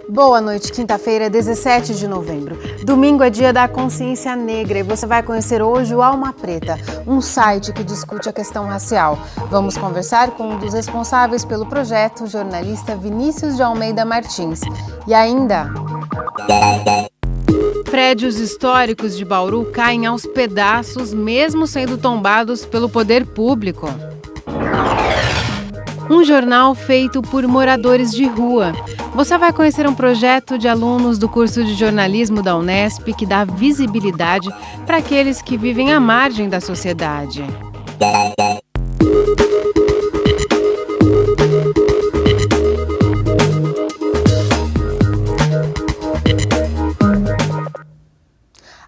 Boa noite, quinta-feira, 17 de novembro. Domingo é dia da consciência negra e você vai conhecer hoje o Alma Preta, um site que discute a questão racial. Vamos conversar com um dos responsáveis pelo projeto, o jornalista Vinícius de Almeida Martins. E ainda... Prédios históricos de Bauru caem aos pedaços, mesmo sendo tombados pelo poder público. Um jornal feito por moradores de rua. Você vai conhecer um projeto de alunos do curso de jornalismo da Unesp que dá visibilidade para aqueles que vivem à margem da sociedade.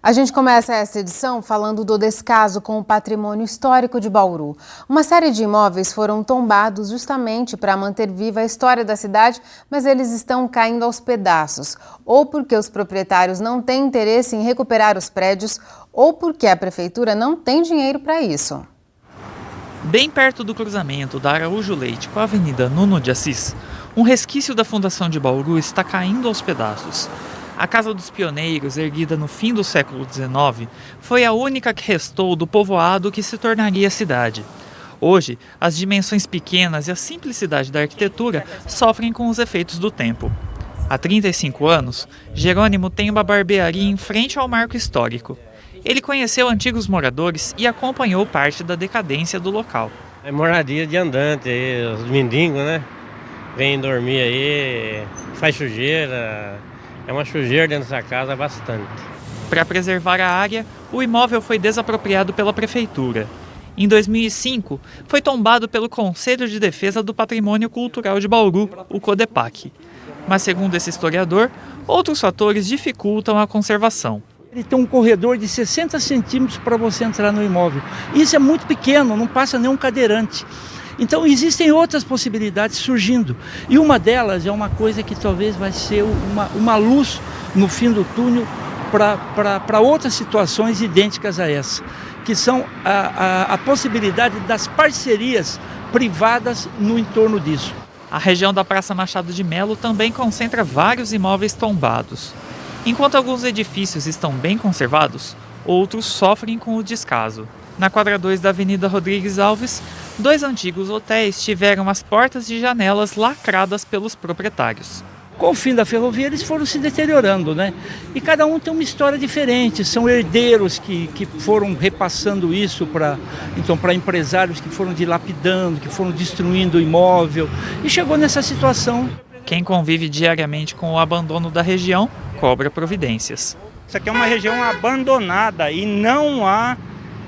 A gente começa essa edição falando do descaso com o patrimônio histórico de Bauru. Uma série de imóveis foram tombados justamente para manter viva a história da cidade, mas eles estão caindo aos pedaços, ou porque os proprietários não têm interesse em recuperar os prédios, ou porque a prefeitura não tem dinheiro para isso. Bem perto do cruzamento da Araújo Leite com a Avenida Nuno de Assis, um resquício da fundação de Bauru está caindo aos pedaços. A Casa dos Pioneiros, erguida no fim do século XIX, foi a única que restou do povoado que se tornaria cidade. Hoje, as dimensões pequenas e a simplicidade da arquitetura sofrem com os efeitos do tempo. Há 35 anos, Jerônimo tem uma barbearia em frente ao marco histórico. Ele conheceu antigos moradores e acompanhou parte da decadência do local. É moradia de andante aí, os mendigos, né? Vêm dormir aí, faz sujeira. É uma sujeira dentro dessa casa bastante. Para preservar a área, o imóvel foi desapropriado pela prefeitura. Em 2005, foi tombado pelo Conselho de Defesa do Patrimônio Cultural de Bauru, o CODEPAC. Mas, segundo esse historiador, outros fatores dificultam a conservação. Ele tem um corredor de 60 centímetros para você entrar no imóvel. Isso é muito pequeno, não passa nenhum cadeirante. Então existem outras possibilidades surgindo. E uma delas é uma coisa que talvez vai ser uma luz no fim do túnel para outras situações idênticas a essa, que são a possibilidade das parcerias privadas no entorno disso. A região da Praça Machado de Melo também concentra vários imóveis tombados. Enquanto alguns edifícios estão bem conservados, outros sofrem com o descaso. Na quadra 2 da Avenida Rodrigues Alves, 2 antigos hotéis tiveram as portas e janelas lacradas pelos proprietários. Com o fim da ferrovia, eles foram se deteriorando, né? E cada um tem uma história diferente. São herdeiros que foram repassando isso para empresários que foram dilapidando, que foram destruindo o imóvel. E chegou nessa situação. Quem convive diariamente com o abandono da região cobra providências. Isso aqui é uma região abandonada e não há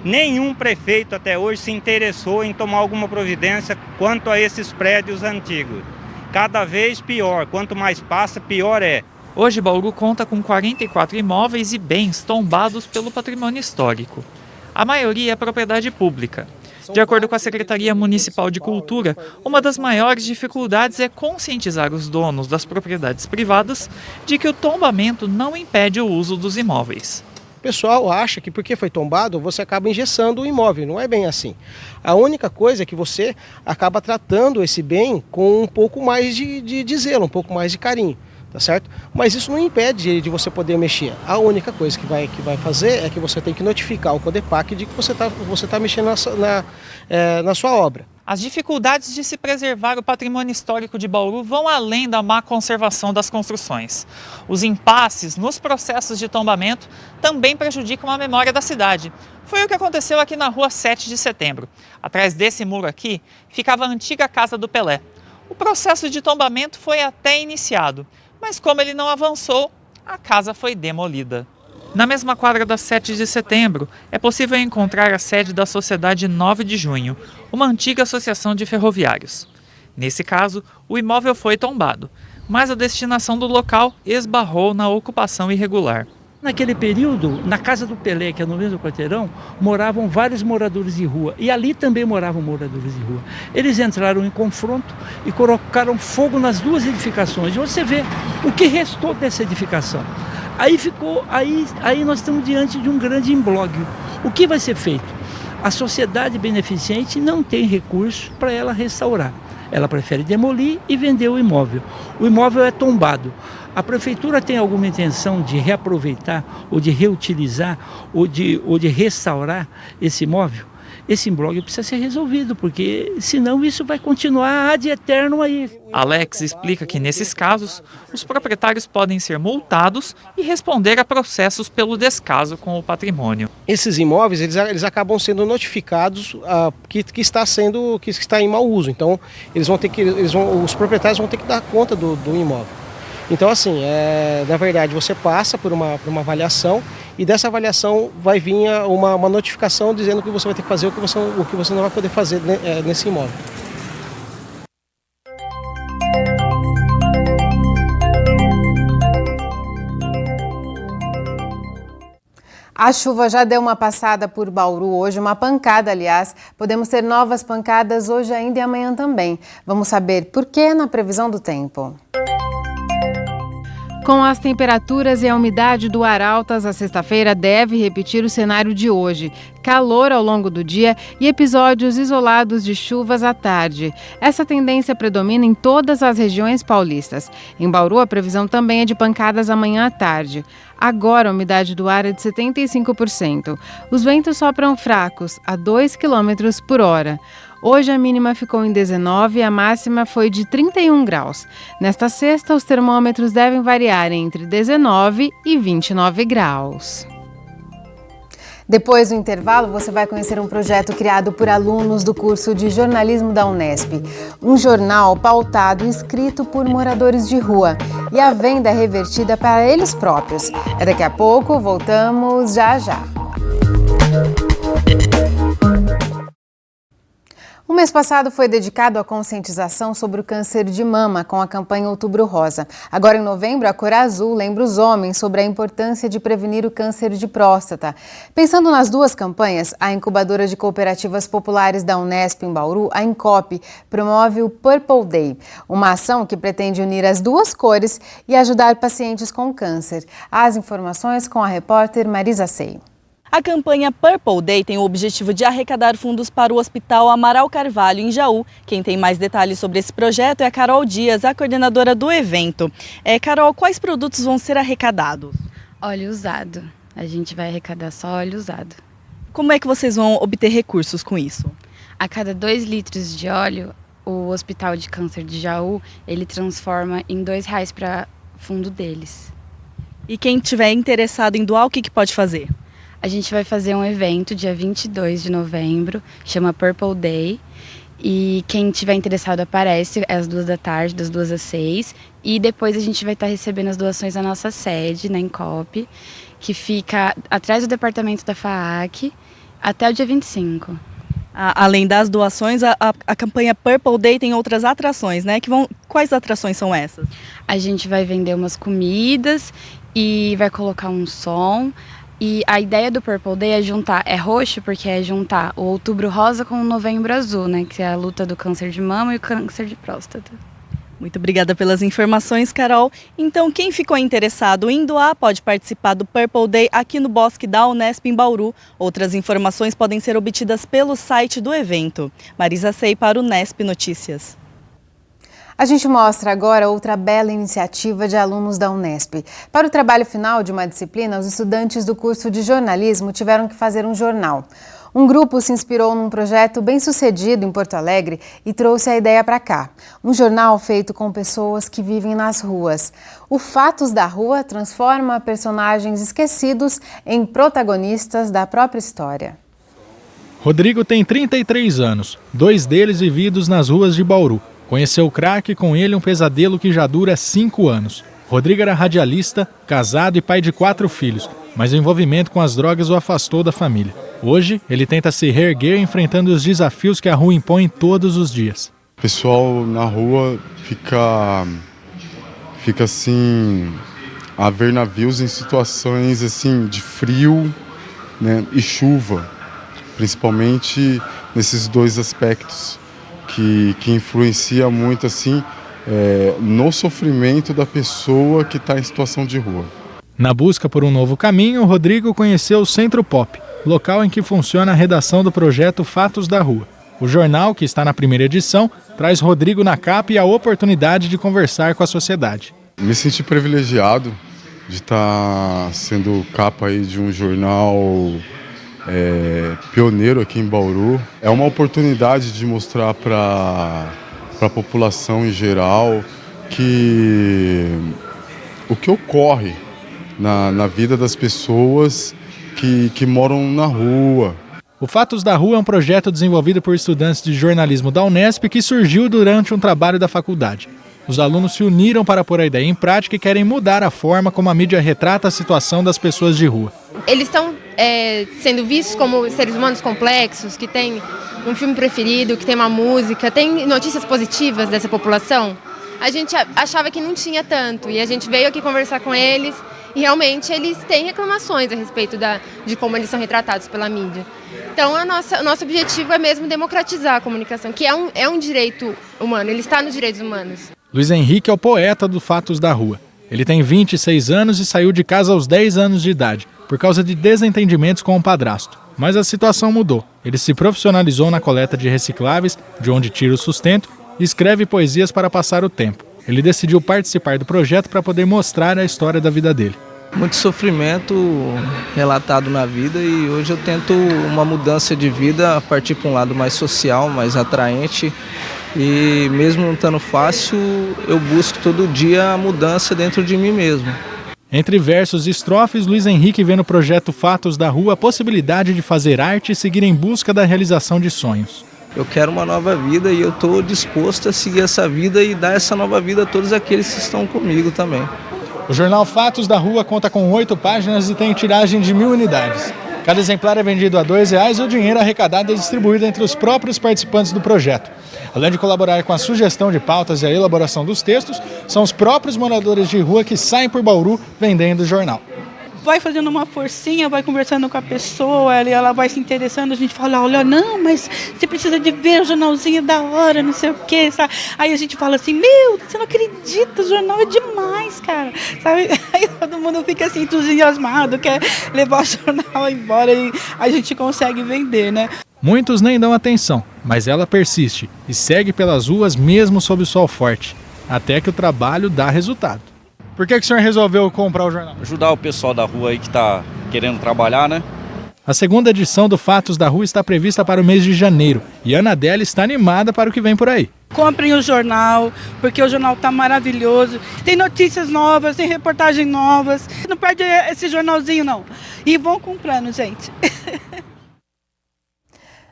nenhum prefeito até hoje se interessou em tomar alguma providência quanto a esses prédios antigos. Cada vez pior, quanto mais passa, pior é. Hoje, Bauru conta com 44 imóveis e bens tombados pelo patrimônio histórico. A maioria é propriedade pública. De acordo com a Secretaria Municipal de Cultura, uma das maiores dificuldades é conscientizar os donos das propriedades privadas de que o tombamento não impede o uso dos imóveis. O pessoal acha que porque foi tombado, você acaba engessando o imóvel. Não é bem assim. A única coisa é que você acaba tratando esse bem com um pouco mais de zelo, um pouco mais de carinho, tá certo? Mas isso não impede de você poder mexer. A única coisa que vai fazer é que você tem que notificar o CODEPAC de que você tá mexendo na sua obra. As dificuldades de se preservar o patrimônio histórico de Bauru vão além da má conservação das construções. Os impasses nos processos de tombamento também prejudicam a memória da cidade. Foi o que aconteceu aqui na rua 7 de setembro. Atrás desse muro aqui ficava a antiga Casa do Pelé. O processo de tombamento foi até iniciado, mas como ele não avançou, a casa foi demolida. Na mesma quadra da 7 de setembro, é possível encontrar a sede da Sociedade 9 de Junho, uma antiga associação de ferroviários. Nesse caso, o imóvel foi tombado, mas a destinação do local esbarrou na ocupação irregular. Naquele período, na Casa do Pelé, que é no mesmo quarteirão, moravam vários moradores de rua. E ali também moravam moradores de rua. Eles entraram em confronto e colocaram fogo nas duas edificações. E você vê o que restou dessa edificação. Aí nós estamos diante de um grande imbróglio. O que vai ser feito? A sociedade beneficente não tem recurso para ela restaurar. Ela prefere demolir e vender o imóvel. O imóvel é tombado. A prefeitura tem alguma intenção de reaproveitar, ou de reutilizar, ou de restaurar esse imóvel? Esse imbróglio precisa ser resolvido, porque senão isso vai continuar ad eterno aí. Alex explica que, nesses casos, os proprietários podem ser multados e responder a processos pelo descaso com o patrimônio. Esses imóveis eles acabam sendo notificados que está em mau uso. Então os proprietários vão ter que dar conta do imóvel. Então, assim, na verdade, você passa por uma avaliação e dessa avaliação vai vir uma notificação dizendo o que você vai ter que fazer, o que você não vai poder fazer nesse imóvel. A chuva já deu uma passada por Bauru hoje, uma pancada, aliás. Podemos ter novas pancadas hoje ainda e amanhã também. Vamos saber por que na previsão do tempo. Com as temperaturas e a umidade do ar altas, a sexta-feira deve repetir o cenário de hoje. Calor ao longo do dia e episódios isolados de chuvas à tarde. Essa tendência predomina em todas as regiões paulistas. Em Bauru, a previsão também é de pancadas amanhã à tarde. Agora, a umidade do ar é de 75%. Os ventos sopram fracos, a 2 km por hora. Hoje a mínima ficou em 19 e a máxima foi de 31 graus. Nesta sexta, os termômetros devem variar entre 19 e 29 graus. Depois do intervalo, você vai conhecer um projeto criado por alunos do curso de jornalismo da Unesp. Um jornal pautado e escrito por moradores de rua. E a venda é revertida para eles próprios. Daqui a pouco, voltamos já. O mês passado foi dedicado à conscientização sobre o câncer de mama com a campanha Outubro Rosa. Agora, em novembro, a Cor Azul lembra os homens sobre a importância de prevenir o câncer de próstata. Pensando nas duas campanhas, a incubadora de cooperativas populares da Unesp em Bauru, a Incop, promove o Purple Day, uma ação que pretende unir as duas cores e ajudar pacientes com câncer. As informações com a repórter Marisa Sei. A campanha Purple Day tem o objetivo de arrecadar fundos para o Hospital Amaral Carvalho, em Jaú. Quem tem mais detalhes sobre esse projeto é a Carol Dias, a coordenadora do evento. Carol, quais produtos vão ser arrecadados? Óleo usado. A gente vai arrecadar só óleo usado. Como é que vocês vão obter recursos com isso? A cada 2 litros de óleo, o Hospital de Câncer de Jaú, ele transforma em R$2 para fundo deles. E quem tiver interessado em doar, o que pode fazer? A gente vai fazer um evento dia 22 de novembro, chama Purple Day. E quem tiver interessado aparece às 2 da tarde, das 2 às 6. E depois a gente vai estar recebendo as doações da nossa sede, na Incop, que fica atrás do departamento da FAAC, até o dia 25. Além das doações, a campanha Purple Day tem outras atrações, né? Quais atrações são essas? A gente vai vender umas comidas e vai colocar um som. E a ideia do Purple Day é roxo porque é juntar o Outubro Rosa com o Novembro Azul, né? Que é a luta do câncer de mama e o câncer de próstata. Muito obrigada pelas informações, Carol. Então, quem ficou interessado em doar pode participar do Purple Day aqui no Bosque da Unesp em Bauru. Outras informações podem ser obtidas pelo site do evento. Marisa Sei para o Unesp Notícias. A gente mostra agora outra bela iniciativa de alunos da Unesp. Para o trabalho final de uma disciplina, os estudantes do curso de jornalismo tiveram que fazer um jornal. Um grupo se inspirou num projeto bem-sucedido em Porto Alegre e trouxe a ideia para cá. Um jornal feito com pessoas que vivem nas ruas. O Fatos da Rua transforma personagens esquecidos em protagonistas da própria história. Rodrigo tem 33 anos, 2 deles vividos nas ruas de Bauru. Conheceu o crack e com ele um pesadelo que já dura 5 anos. Rodrigo era radialista, casado e pai de 4 filhos, mas o envolvimento com as drogas o afastou da família. Hoje, ele tenta se reerguer enfrentando os desafios que a rua impõe todos os dias. O pessoal na rua fica assim, a ver navios em situações assim de frio, né, e chuva, principalmente nesses 2 aspectos. Que influencia muito assim, no sofrimento da pessoa que está em situação de rua. Na busca por um novo caminho, Rodrigo conheceu o Centro Pop, local em que funciona a redação do projeto Fatos da Rua. O jornal, que está na primeira edição, traz Rodrigo na capa e a oportunidade de conversar com a sociedade. Me senti privilegiado de estar sendo capa aí de um jornal pioneiro aqui em Bauru. É uma oportunidade de mostrar para a população em geral o que ocorre na vida das pessoas que moram na rua. O Fatos da Rua é um projeto desenvolvido por estudantes de jornalismo da Unesp que surgiu durante um trabalho da faculdade. Os alunos se uniram para pôr a ideia em prática e querem mudar a forma como a mídia retrata a situação das pessoas de rua. Eles estão sendo vistos como seres humanos complexos, que têm um filme preferido, que tem uma música, tem notícias positivas dessa população. A gente achava que não tinha tanto e a gente veio aqui conversar com eles e realmente eles têm reclamações a respeito de como eles são retratados pela mídia. Então o nosso objetivo é mesmo democratizar a comunicação, que é um direito humano, ele está nos direitos humanos. Luiz Henrique é o poeta do Fatos da Rua. Ele tem 26 anos e saiu de casa aos 10 anos de idade, por causa de desentendimentos com o padrasto. Mas a situação mudou. Ele se profissionalizou na coleta de recicláveis, de onde tira o sustento, e escreve poesias para passar o tempo. Ele decidiu participar do projeto para poder mostrar a história da vida dele. Muito sofrimento relatado na vida e hoje eu tento uma mudança de vida a partir para um lado mais social, mais atraente. E mesmo não estando fácil, eu busco todo dia a mudança dentro de mim mesmo. Entre versos e estrofes, Luiz Henrique vê no projeto Fatos da Rua a possibilidade de fazer arte e seguir em busca da realização de sonhos. Eu quero uma nova vida e eu estou disposto a seguir essa vida e dar essa nova vida a todos aqueles que estão comigo também. O jornal Fatos da Rua conta com 8 páginas e tem tiragem de 1000 unidades. Cada exemplar é vendido a R$2 e o dinheiro arrecadado é distribuído entre os próprios participantes do projeto. Além de colaborar com a sugestão de pautas e a elaboração dos textos, são os próprios moradores de rua que saem por Bauru vendendo o jornal. Vai fazendo uma forcinha, vai conversando com a pessoa, ela vai se interessando, a gente fala, olha, não, mas você precisa de ver o jornalzinho da hora, não sei o quê, sabe? Aí a gente fala assim, meu, você não acredita, o jornal é demais, cara, sabe? Aí todo mundo fica assim entusiasmado, quer levar o jornal embora e a gente consegue vender, né? Muitos nem dão atenção, mas ela persiste e segue pelas ruas mesmo sob o sol forte, até que o trabalho dá resultado. Por que o senhor resolveu comprar o jornal? Ajudar o pessoal da rua aí que está querendo trabalhar, né? A segunda edição do Fatos da Rua está prevista para o mês de janeiro e a Anadela está animada para o que vem por aí. Comprem o jornal, porque o jornal está maravilhoso. Tem notícias novas, tem reportagens novas. Não perde esse jornalzinho, não. E vão comprando, gente.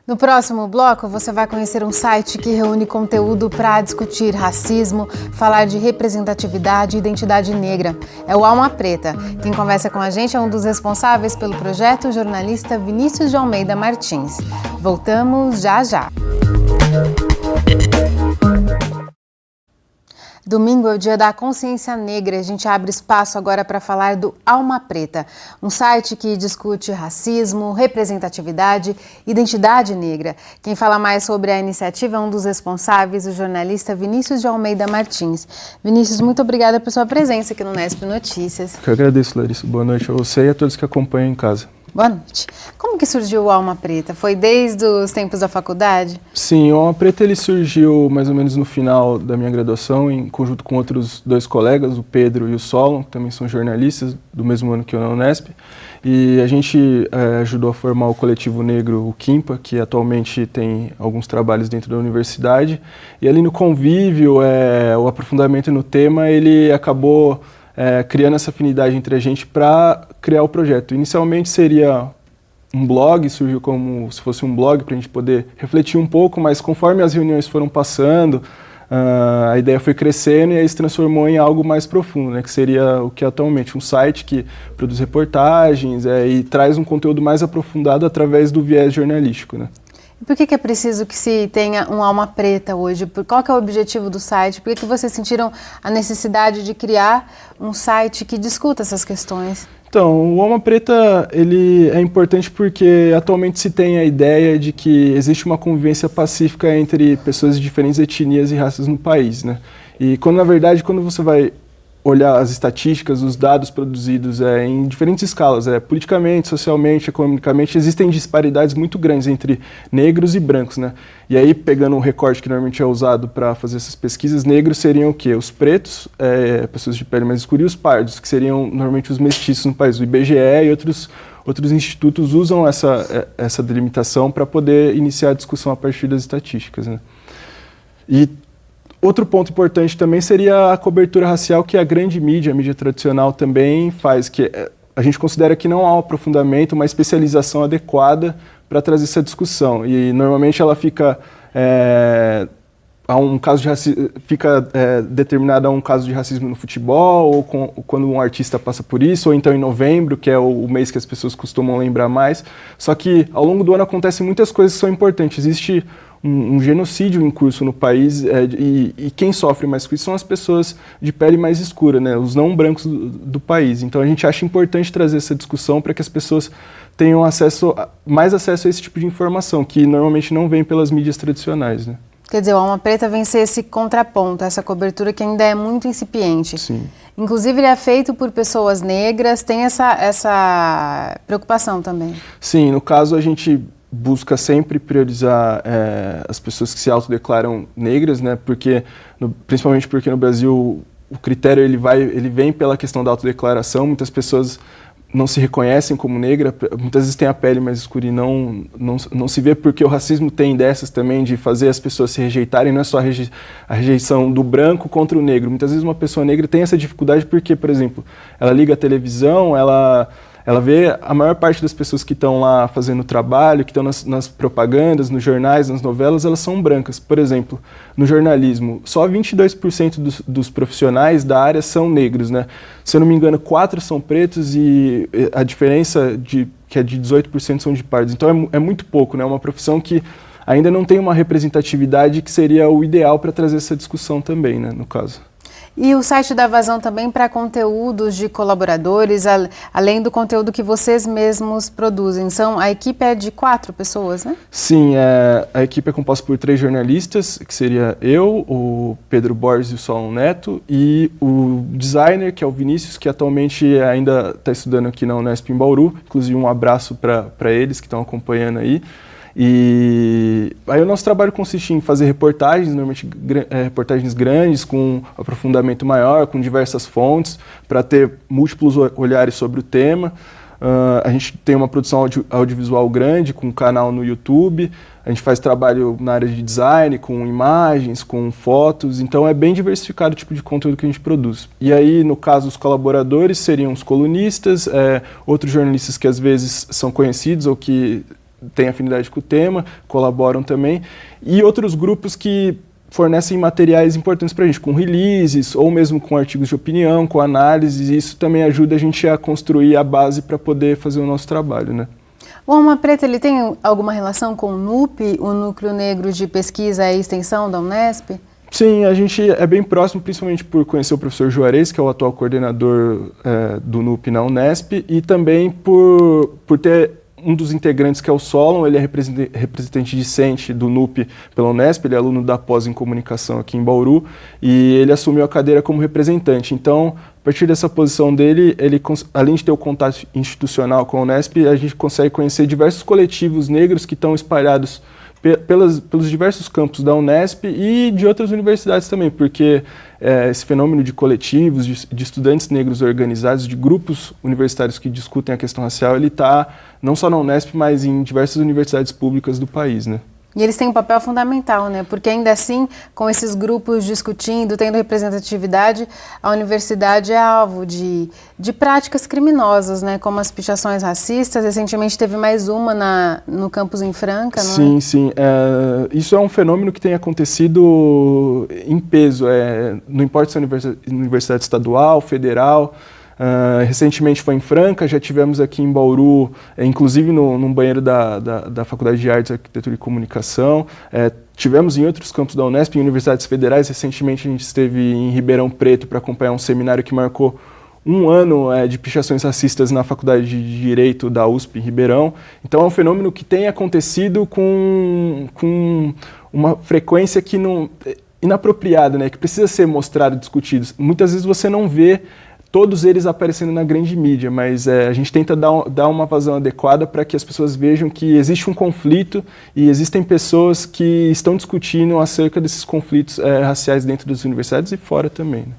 No próximo bloco, você vai conhecer um site que reúne conteúdo para discutir racismo, falar de representatividade e identidade negra. É o Alma Preta. Quem conversa com a gente é um dos responsáveis pelo projeto, o jornalista Vinícius de Almeida Martins. Voltamos já já. Domingo é o dia da consciência negra. A gente abre espaço agora para falar do Alma Preta, um site que discute racismo, representatividade, identidade negra. Quem fala mais sobre a iniciativa é um dos responsáveis, o jornalista Vinícius de Almeida Martins. Vinícius, muito obrigada por sua presença aqui no Nesp Notícias. Eu agradeço, Larissa. Boa noite a você e a todos que acompanham em casa. Boa noite. Como que surgiu o Alma Preta? Foi desde os tempos da faculdade? Sim, o Alma Preta ele surgiu mais ou menos no final da minha graduação, em conjunto com outros 2 colegas, o Pedro e o Solon, que também são jornalistas do mesmo ano que eu na Unesp. E a gente ajudou a formar o coletivo negro, o Quimpa, que atualmente tem alguns trabalhos dentro da universidade. E ali no convívio, o aprofundamento no tema, ele acabou criando essa afinidade entre a gente para criar o projeto. Inicialmente seria um blog, surgiu como se fosse um blog para a gente poder refletir um pouco, mas conforme as reuniões foram passando, a ideia foi crescendo e aí se transformou em algo mais profundo, né, que seria o que é atualmente um site que produz reportagens e traz um conteúdo mais aprofundado através do viés jornalístico, né. E por que é preciso que se tenha um Alma Preta hoje? Qual que é o objetivo do site? Por que vocês sentiram a necessidade de criar um site que discuta essas questões? Então, o Alma Preta ele é importante porque atualmente se tem a ideia de que existe uma convivência pacífica entre pessoas de diferentes etnias e raças no país, né? E quando, na verdade, quando você vai olhar as estatísticas, os dados produzidos em diferentes escalas, politicamente, socialmente, economicamente, existem disparidades muito grandes entre negros e brancos, né? E aí, pegando um recorte que normalmente é usado para fazer essas pesquisas, negros seriam o quê? Os pretos, pessoas de pele mais escura, e os pardos, que seriam normalmente os mestiços no país. O IBGE e outros institutos usam essa delimitação para poder iniciar a discussão a partir das estatísticas, né? E outro ponto importante também seria a cobertura racial que a grande mídia, a mídia tradicional também faz, que a gente considera que não há um aprofundamento, uma especialização adequada para trazer essa discussão. E normalmente ela fica determinada a um caso de racismo no futebol, ou quando um artista passa por isso, ou então em novembro, que é o mês que as pessoas costumam lembrar mais. Só que ao longo do ano acontecem muitas coisas que são importantes. Existe um genocídio em curso no país, e quem sofre mais com isso são as pessoas de pele mais escura, né, os não brancos do país. Então a gente acha importante trazer essa discussão para que as pessoas tenham mais acesso a esse tipo de informação, que normalmente não vem pelas mídias tradicionais, né? Quer dizer, o Alma Preta vem ser esse contraponto, essa cobertura que ainda é muito incipiente. Sim. Inclusive, ele é feito por pessoas negras, tem essa preocupação também. Sim, no caso a gente busca sempre priorizar as pessoas que se autodeclaram negras, né? Principalmente porque no Brasil o critério ele vem pela questão da autodeclaração. Muitas pessoas não se reconhecem como negra, muitas vezes têm a pele mais escura e não se vê, porque o racismo tem dessas também, de fazer as pessoas se rejeitarem. Não é só a rejeição do branco contra o negro. Muitas vezes uma pessoa negra tem essa dificuldade porque, por exemplo, ela liga a televisão, ela vê a maior parte das pessoas que estão lá fazendo trabalho, que estão nas propagandas, nos jornais, nas novelas, elas são brancas. Por exemplo, no jornalismo, só 22% dos profissionais da área são negros, né? Se eu não me engano, 4 são pretos e a diferença que é de 18% são de pardos. Então é muito pouco, né? É uma profissão que ainda não tem uma representatividade que seria o ideal para trazer essa discussão também, né, no caso. E o site dá vazão também para conteúdos de colaboradores, além do conteúdo que vocês mesmos produzem. A equipe é de 4 pessoas, né? Sim, a equipe é composta por 3 jornalistas, que seria eu, o Pedro Borges e o Solon Neto, e o designer, que é o Vinícius, que atualmente ainda está estudando aqui na Unesp em Bauru. Inclusive um abraço para eles que estão acompanhando aí. E aí o nosso trabalho consiste em fazer reportagens, normalmente reportagens grandes, com aprofundamento maior, com diversas fontes, para ter múltiplos olhares sobre o tema. A gente tem uma produção audiovisual grande, com um canal no YouTube. A gente faz trabalho na área de design, com imagens, com fotos. Então é bem diversificado o tipo de conteúdo que a gente produz. E aí, no caso, os colaboradores seriam os colunistas, outros jornalistas que às vezes são conhecidos ou que têm afinidade com o tema, colaboram também, e outros grupos que fornecem materiais importantes para a gente, com releases, ou mesmo com artigos de opinião, com análises, e isso também ajuda a gente a construir a base para poder fazer o nosso trabalho, né? O Alma Preta, ele tem alguma relação com o NUP, o Núcleo Negro de Pesquisa e Extensão da Unesp? Sim, a gente é bem próximo, principalmente por conhecer o professor Juarez, que é o atual coordenador do NUP na Unesp, e também por ter um dos integrantes, que é o Solon. Ele é representante discente do NUP pela Unesp, ele é aluno da pós em comunicação aqui em Bauru, e ele assumiu a cadeira como representante. Então, a partir dessa posição dele, ele, além de ter o contato institucional com a Unesp, a gente consegue conhecer diversos coletivos negros que estão espalhados pelos diversos campos da Unesp e de outras universidades também, porque esse fenômeno de coletivos, de estudantes negros organizados, de grupos universitários que discutem a questão racial, ele está não só na Unesp, mas em diversas universidades públicas do país, né? E eles têm um papel fundamental, né? Porque ainda assim, com esses grupos discutindo, tendo representatividade, a universidade é alvo de práticas criminosas, né? Como as pichações racistas. Recentemente teve mais uma no campus em Franca, não é? Sim, sim. Isso é um fenômeno que tem acontecido em peso. Não importa se é universidade estadual, federal. Recentemente foi em Franca, já tivemos aqui em Bauru, inclusive num banheiro da Faculdade de Artes, Arquitetura e Comunicação. Tivemos em outros campos da Unesp, em universidades federais. Recentemente a gente esteve em Ribeirão Preto para acompanhar um seminário que marcou um ano de pichações racistas na Faculdade de Direito da USP em Ribeirão. Então é um fenômeno que tem acontecido com uma frequência que não... inapropriada, né, que precisa ser mostrado e discutido. Muitas vezes você não vê todos eles aparecendo na grande mídia, mas a gente tenta dar uma vazão adequada para que as pessoas vejam que existe um conflito e existem pessoas que estão discutindo acerca desses conflitos raciais dentro das universidades e fora também, né?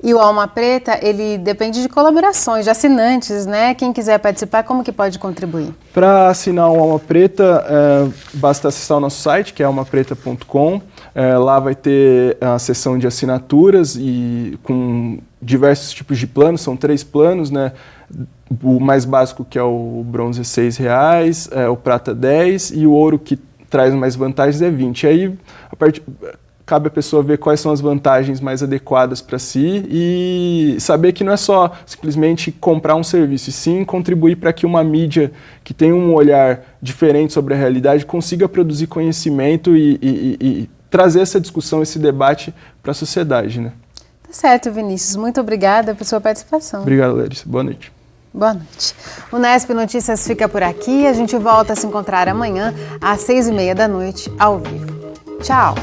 E o Alma Preta, ele depende de colaborações, de assinantes, né? Quem quiser participar, como que pode contribuir? Para assinar o Alma Preta, basta acessar o nosso site, que é almapreta.com. Lá vai ter a seção de assinaturas e com diversos tipos de planos, são 3 planos, né? O mais básico, que é o bronze, é R$6, o prata 10 e o ouro, que traz mais vantagens, é 20. Aí, cabe a pessoa ver quais são as vantagens mais adequadas para si e saber que não é só simplesmente comprar um serviço, e sim contribuir para que uma mídia que tem um olhar diferente sobre a realidade consiga produzir conhecimento e trazer essa discussão, esse debate para a sociedade, né? Tá certo, Vinícius. Muito obrigada por sua participação. Obrigado, Larissa. Boa noite. Boa noite. O Nesp Notícias fica por aqui. A gente volta a se encontrar amanhã às 6h30 da noite, ao vivo. Tchau!